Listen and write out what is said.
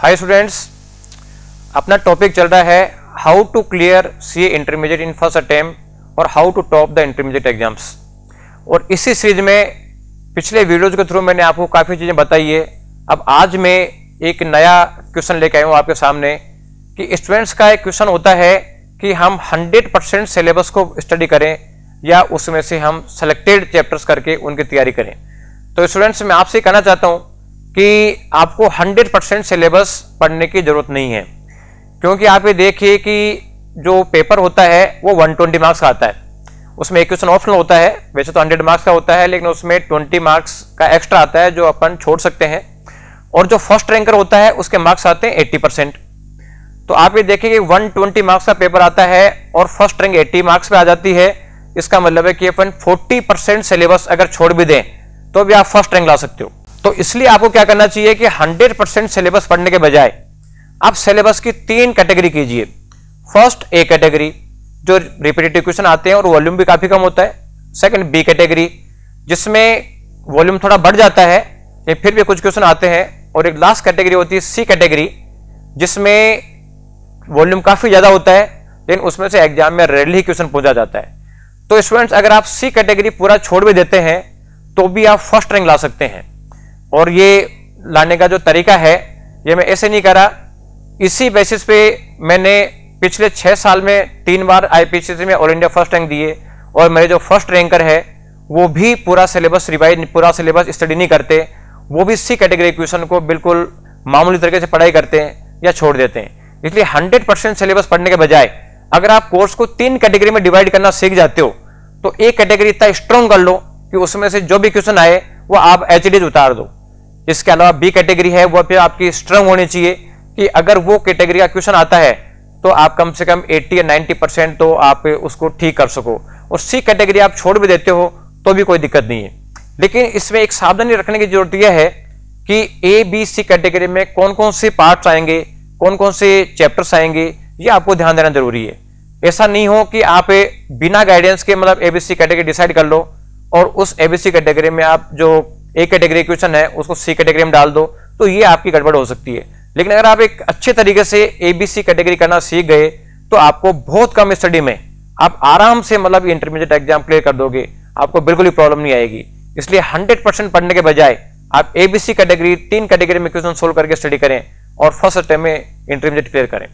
Hi students, अपना topic चल रहा है how to clear CA intermediate in first attempt और how to top the intermediate exams. और इसी सीरीज में पिछले वीडियोज के थ्रू मैंने आपको काफ़ी चीज़ें बताई है। अब आज मैं एक नया क्वेश्चन लेके आया हूँ आपके सामने कि स्टूडेंट्स का एक क्वेश्चन होता है कि हम 100% सिलेबस को स्टडी करें या उसमें से हम सेलेक्टेड चैप्टर्स करके उनकी तैयारी करें। तो स्टूडेंट्स, मैं आपसे कहना चाहता हूँ कि आपको 100% सिलेबस पढ़ने की जरूरत नहीं है, क्योंकि आप ये देखिए कि जो पेपर होता है वो 120 मार्क्स का आता है। उसमें एक क्वेश्चन ऑप्शनल होता है, वैसे तो 100 मार्क्स का होता है, लेकिन उसमें 20 मार्क्स का एक्स्ट्रा आता है जो अपन छोड़ सकते हैं। और जो फर्स्ट रैंकर होता है उसके मार्क्स आते हैं 80%। तो आप ये देखिए कि 120 मार्क्स का पेपर आता है और फर्स्ट रैंक 80 मार्क्स पे आ जाती है। इसका मतलब है कि अपन 40% सिलेबस अगर छोड़ भी दें तो भी आप फर्स्ट रैंक ला सकते हो। तो इसलिए आपको क्या करना चाहिए कि 100% सिलेबस पढ़ने के बजाय आप सिलेबस की 3 कैटेगरी कीजिए। फर्स्ट ए कैटेगरी जो रिपीटेटिव क्वेश्चन आते हैं और वॉल्यूम भी काफी कम होता है। सेकंड बी कैटेगरी जिसमें वॉल्यूम थोड़ा बढ़ जाता है लेकिन फिर भी कुछ क्वेश्चन आते हैं। और एक लास्ट कैटेगरी होती है सी कैटेगरी जिसमें वॉल्यूम काफी ज्यादा होता है लेकिन उसमें से एग्जाम में रेयरली क्वेश्चन पूछा जाता है। तो स्टूडेंट्स, अगर आप सी कैटेगरी पूरा छोड़ भी देते हैं तो भी आप फर्स्ट रैंक ला सकते हैं। और ये लाने का जो तरीका है ये मैं ऐसे नहीं करा, इसी बेसिस पे मैंने पिछले 6 साल में 3 बार आईपीसीसी में ऑल इंडिया फर्स्ट रैंक दिए। और मेरे जो फर्स्ट रैंकर है वो भी पूरा सिलेबस रिवाइज, पूरा सिलेबस स्टडी नहीं करते, वो भी सी कैटेगरी क्वेश्चन को बिल्कुल मामूली तरीके से पढ़ाई करते हैं या छोड़ देते हैं। इसलिए 100% सिलेबस पढ़ने के बजाय अगर आप कोर्स को 3 कैटेगरी में डिवाइड करना सीख जाते हो तो एक कैटेगरी इतना स्ट्रॉन्ग कर लो कि उसमें से जो भी क्वेश्चन आए वो आप एचडीज उतार दो। इसके अलावा बी कैटेगरी है वो पे आपकी स्ट्रॉन्ग होनी चाहिए कि अगर वो कैटेगरी का क्वेश्चन आता है तो आप कम से कम 80 या 90% तो आप उसको ठीक कर सको। और सी कैटेगरी आप छोड़ भी देते हो तो भी कोई दिक्कत नहीं है। लेकिन इसमें एक सावधानी रखने की जरूरत यह है कि ए बी सी कैटेगरी में कौन कौन से पार्ट्स आएंगे, कौन कौन से चैप्टर्स आएंगे, ये आपको ध्यान देना जरूरी है। ऐसा नहीं हो कि आप बिना गाइडेंस के मतलब एबीसी कैटेगरी डिसाइड कर लो और उस एबीसी कैटेगरी में आप जो ए कैटेगरी क्वेश्चन है उसको सी कैटेगरी में डाल दो, तो ये आपकी गड़बड़ हो सकती है। लेकिन अगर आप एक अच्छे तरीके से एबीसी कैटेगरी करना सीख गए तो आपको बहुत कम स्टडी में आप आराम से मतलब इंटरमीडिएट एग्जाम क्लियर कर दोगे, आपको बिल्कुल ही प्रॉब्लम नहीं आएगी। इसलिए 100% पढ़ने के बजाय आप एबीसी कैटेगरी 3 कैटेगरी में क्वेश्चन सोल्व करके स्टडी करें और फर्स्ट अटेम्प्ट में इंटरमीडिएट क्लियर करें।